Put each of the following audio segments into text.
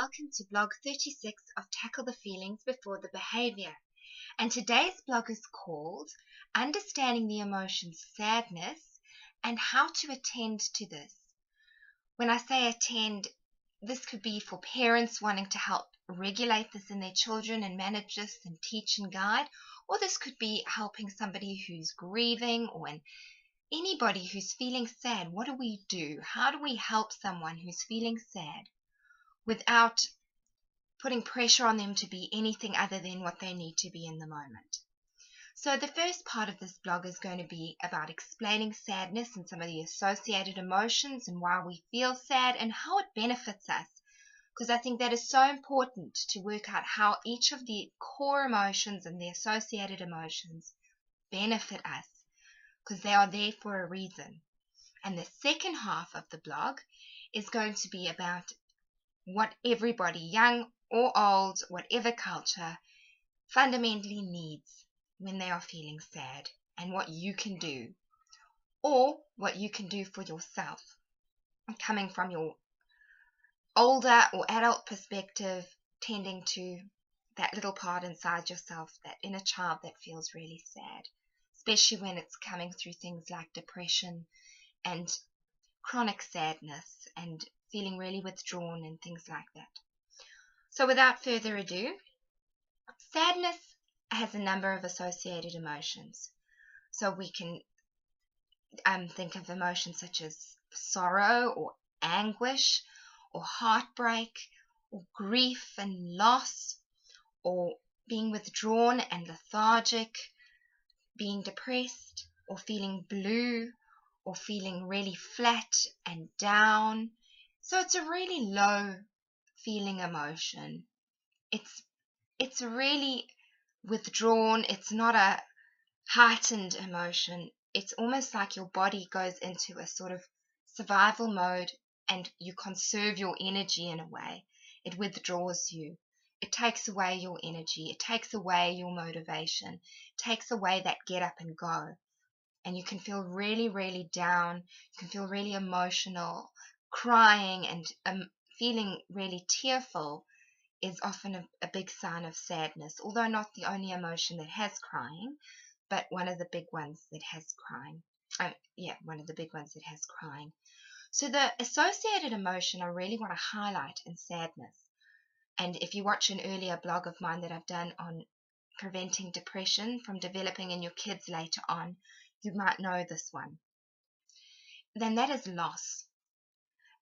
welcome to blog 36 of Tackle the Feelings Before the Behavior. And today's blog is called Understanding the Emotion Sadness and How to Attend to This. When I say attend, this could be for parents wanting to help regulate this in their children and manage this and teach and guide, or this could be helping somebody who's grieving or anybody who's feeling sad. What do we do? How do we help someone who's feeling sad without putting pressure on them to be anything other than what they need to be in the moment? So the first part of this blog is going to be about explaining sadness and some of the associated emotions and why we feel sad and how it benefits us. Because I think that is so important to work out how each of the core emotions and the associated emotions benefit us, because they are there for a reason. And the second half of the blog is going to be about what everybody, young or old, whatever culture, fundamentally needs when they are feeling sad, and what you can do, or what you can do for yourself, coming from your older or adult perspective, tending to that little part inside yourself, that inner child that feels really sad, especially when it's coming through things like depression and chronic sadness and feeling really withdrawn and things like that. So without further ado, sadness has a number of associated emotions. So we can think of emotions such as sorrow or anguish or heartbreak or grief and loss, or being withdrawn and lethargic, being depressed or feeling blue or feeling really flat and down. So it's a really low feeling emotion. It's really withdrawn. It's not a heightened emotion. It's almost like your body goes into a sort of survival mode and you conserve your energy in a way. It withdraws you. It takes away your energy. It takes away your motivation. It takes away that get up and go. And you can feel really, really down. You can feel really emotional. Crying and feeling really tearful is often a big sign of sadness, although not the only emotion that has crying, but one of the big ones that has crying. One of the big ones that has crying. So the associated emotion I really want to highlight in sadness, and if you watch an earlier blog of mine that I've done on preventing depression from developing in your kids later on, you might know this one. Then that is loss.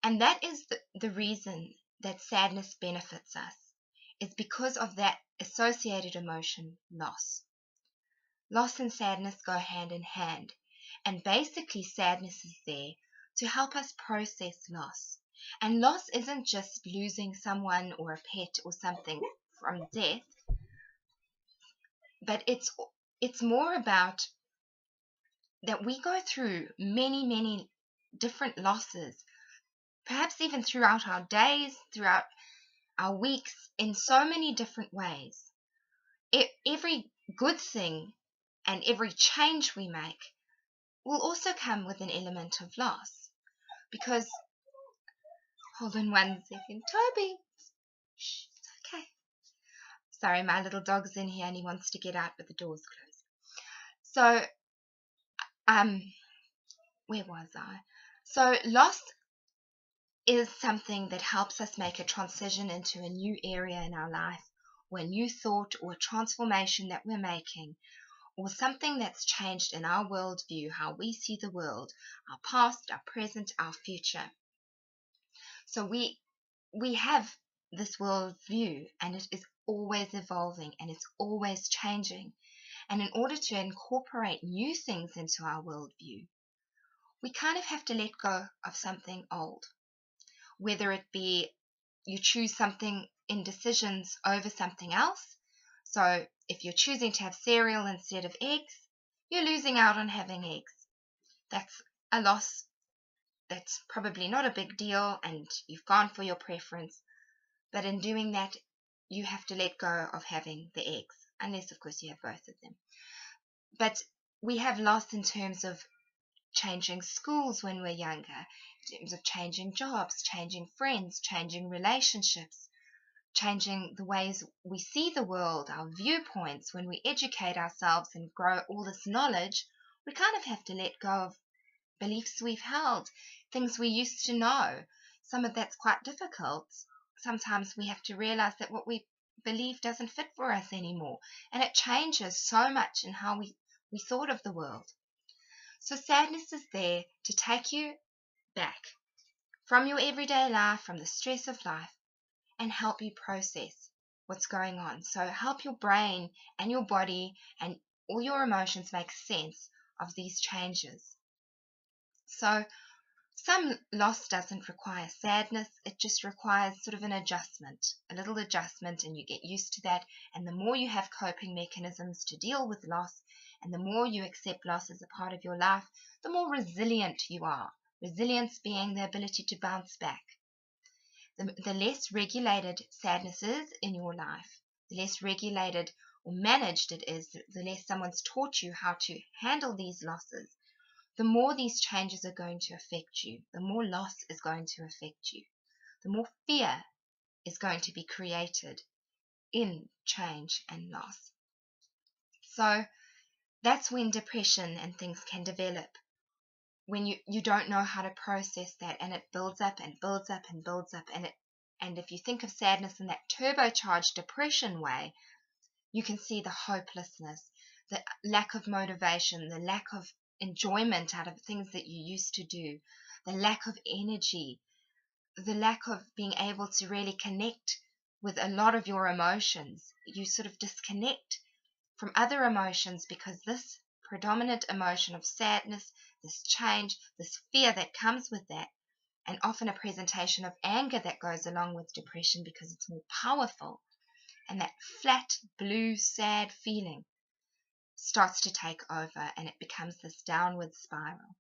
And that is the reason that sadness benefits us, is because of that associated emotion, loss. Loss and sadness go hand in hand. And basically sadness is there to help us process loss. And loss isn't just losing someone or a pet or something from death, but it's more about that we go through many, many different losses, perhaps even throughout our days, throughout our weeks, in so many different ways. Every good thing and every change we make will also come with an element of loss. Because, hold on one second, Toby. Shh, it's okay. Sorry, my little dog's in here and he wants to get out, but the door's closed. So, where was I? So, loss is something that helps us make a transition into a new area in our life, or a new thought, or a transformation that we're making, or something that's changed in our worldview, how we see the world, our past, our present, our future. So we have this worldview, and it is always evolving and it's always changing. And in order to incorporate new things into our worldview, we kind of have to let go of something old. Whether it be you choose something in decisions over something else. So if you're choosing to have cereal instead of eggs, you're losing out on having eggs. That's a loss. That's probably not a big deal and you've gone for your preference. But in doing that, you have to let go of having the eggs, unless of course you have both of them. But we have loss in terms of changing schools when we're younger, in terms of changing jobs, changing friends, changing relationships, changing the ways we see the world, our viewpoints. When we educate ourselves and grow all this knowledge, we kind of have to let go of beliefs we've held, things we used to know. Some of that's quite difficult. Sometimes we have to realize that what we believe doesn't fit for us anymore, and it changes so much in how we thought of the world. So sadness is there to take you back from your everyday life, from the stress of life, and help you process what's going on. So help your brain and your body and all your emotions make sense of these changes. So some loss doesn't require sadness, it just requires sort of an adjustment, a little adjustment, and you get used to that. And the more you have coping mechanisms to deal with loss, and the more you accept loss as a part of your life, the more resilient you are. Resilience being the ability to bounce back. The less regulated sadness is in your life, the less regulated or managed it is, the less someone's taught you how to handle these losses, the more these changes are going to affect you, the more loss is going to affect you, the more fear is going to be created in change and loss. So that's when depression and things can develop, when you don't know how to process that, and it builds up and builds up and builds up, and if you think of sadness in that turbocharged depression way, you can see the hopelessness, the lack of motivation, the lack of enjoyment out of things that you used to do, the lack of energy, the lack of being able to really connect with a lot of your emotions. You sort of disconnect from other emotions because this predominant emotion of sadness, this change, this fear that comes with that, and often a presentation of anger that goes along with depression because it's more powerful, and that flat, blue, sad feeling starts to take over, and it becomes this downward spiral.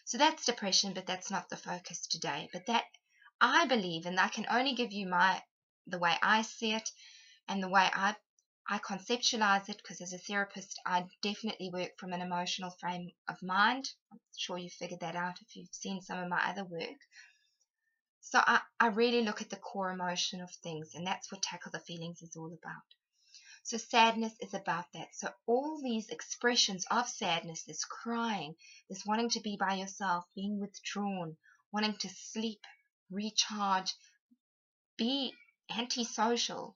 So that's depression, but that's not the focus today. But that, I believe, and I can only give you the way I see it and the way I conceptualize it, because as a therapist, I definitely work from an emotional frame of mind. I'm sure you figured that out if you've seen some of my other work. So I really look at the core emotion of things, and that's what Tackle the Feelings is all about. So sadness is about that. So all these expressions of sadness, this crying, this wanting to be by yourself, being withdrawn, wanting to sleep, recharge, be antisocial,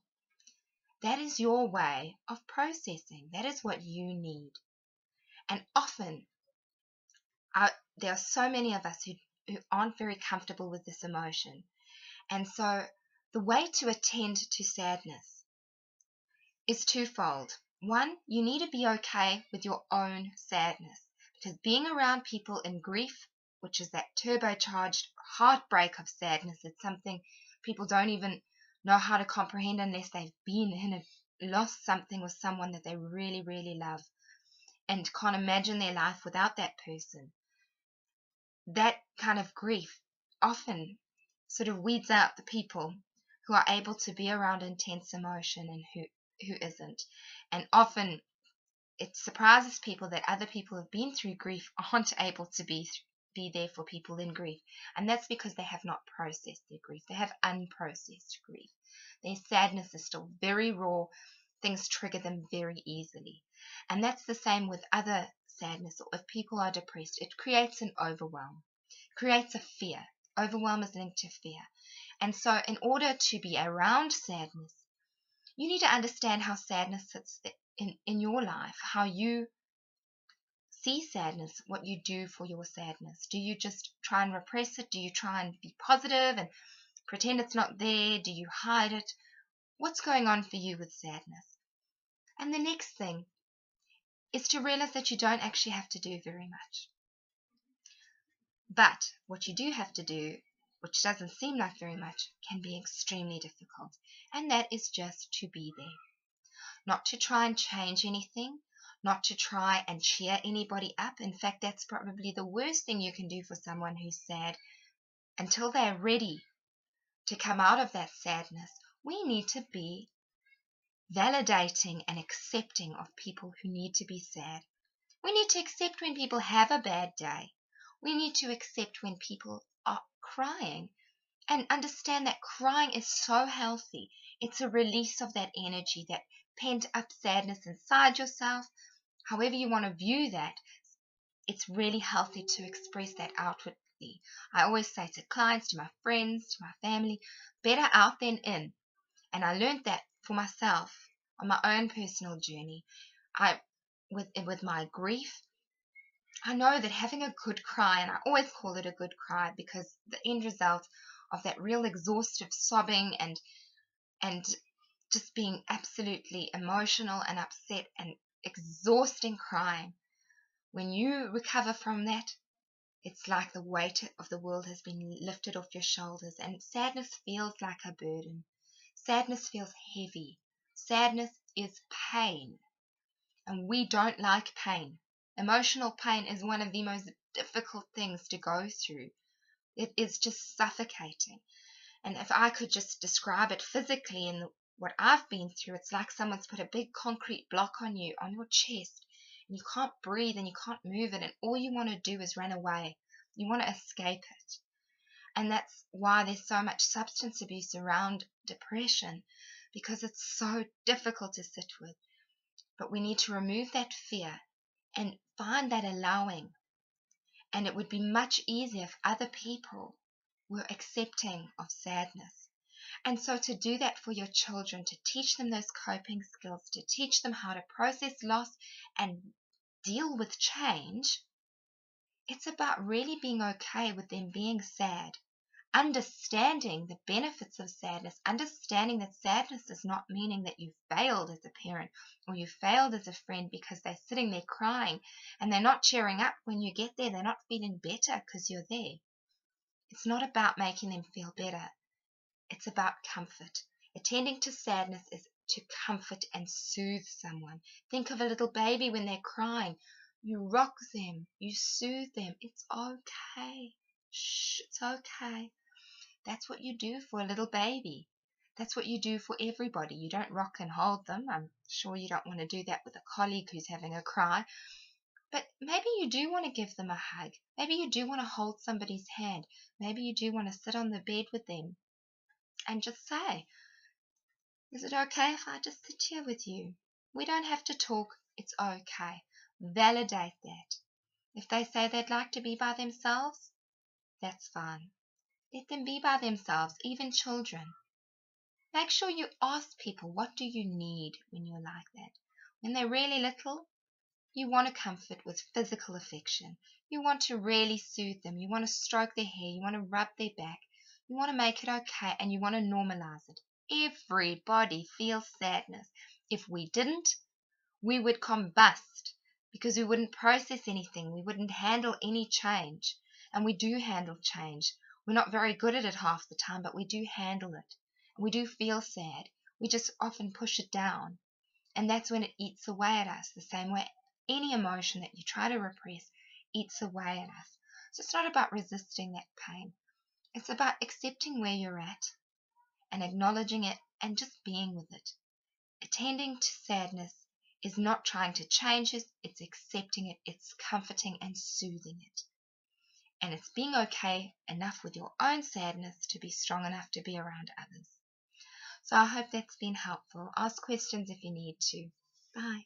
that is your way of processing. That is what you need. And often, there are so many of us who aren't very comfortable with this emotion. And so the way to attend to sadness is twofold. One, you need to be okay with your own sadness, because being around people in grief, which is that turbocharged heartbreak of sadness, it's something people don't even know how to comprehend unless they've been in it, lost something with someone that they really, really love, and can't imagine their life without that person. That kind of grief often sort of weeds out the people who are able to be around intense emotion and who isn't. And often it surprises people that other people who have been through grief aren't able to be there for people in grief. And that's because they have not processed their grief. They have unprocessed grief. Their sadness is still very raw. Things trigger them very easily. And that's the same with other sadness. Or if people are depressed, it creates an overwhelm, creates a fear. Overwhelm is linked to fear. And so in order to be around sadness, you need to understand how sadness sits in your life, how you see sadness, what you do for your sadness. Do you just try and repress it? Do you try and be positive and pretend it's not there? Do you hide it? What's going on for you with sadness? And the next thing is to realize that you don't actually have to do very much. But what you do have to do, which doesn't seem like very much, can be extremely difficult. And that is just to be there. Not to try and change anything, not to try and cheer anybody up. In fact, that's probably the worst thing you can do for someone who's sad. Until they're ready to come out of that sadness, we need to be validating and accepting of people who need to be sad. We need to accept when people have a bad day. We need to accept when people are crying and understand that crying is so healthy. It's a release of that energy, that pent up sadness inside yourself. However you want to view that, it's really healthy to express that outwardly. I always say to clients, to my friends, to my family, better out than in. And I learned that for myself on my own personal journey. With my grief, I know that having a good cry, and I always call it a good cry because the end result of that real exhaustive sobbing and just being absolutely emotional and upset and exhausting crying, when you recover from that, it's like the weight of the world has been lifted off your shoulders, and sadness feels like a burden. Sadness feels heavy. Sadness is pain, and we don't like pain. Emotional pain is one of the most difficult things to go through. It is just suffocating. And if I could just describe it physically in what I've been through, it's like someone's put a big concrete block on you, on your chest, and you can't breathe and you can't move it, and all you want to do is run away. You want to escape it. And that's why there's so much substance abuse around depression, because it's so difficult to sit with. But we need to remove that fear and find that allowing. And it would be much easier if other people were accepting of sadness. And so to do that for your children, to teach them those coping skills, to teach them how to process loss and deal with change, it's about really being okay with them being sad, understanding the benefits of sadness, understanding that sadness is not meaning that you failed as a parent or you failed as a friend because they're sitting there crying and they're not cheering up when you get there. They're not feeling better because you're there. It's not about making them feel better. It's about comfort. Attending to sadness is to comfort and soothe someone. Think of a little baby when they're crying. You rock them, you soothe them. It's okay. Shh, it's okay. That's what you do for a little baby. That's what you do for everybody. You don't rock and hold them. I'm sure you don't want to do that with a colleague who's having a cry. But maybe you do want to give them a hug. Maybe you do want to hold somebody's hand. Maybe you do want to sit on the bed with them and just say, is it okay if I just sit here with you? We don't have to talk. It's okay. Validate that. If they say they'd like to be by themselves, that's fine. Let them be by themselves, even children. Make sure you ask people, what do you need when you're like that? When they're really little, you want to comfort with physical affection. You want to really soothe them. You want to stroke their hair. You want to rub their back. You want to make it okay, and you want to normalize it. Everybody feels sadness. If we didn't, we would combust because we wouldn't process anything. We wouldn't handle any change. And we do handle change. We're not very good at it half the time, but we do handle it. We do feel sad. We just often push it down. And that's when it eats away at us, the same way any emotion that you try to repress eats away at us. So it's not about resisting that pain. It's about accepting where you're at and acknowledging it and just being with it. Attending to sadness is not trying to change it, it's accepting it, it's comforting and soothing it. And it's being okay enough with your own sadness to be strong enough to be around others. So I hope that's been helpful. Ask questions if you need to. Bye.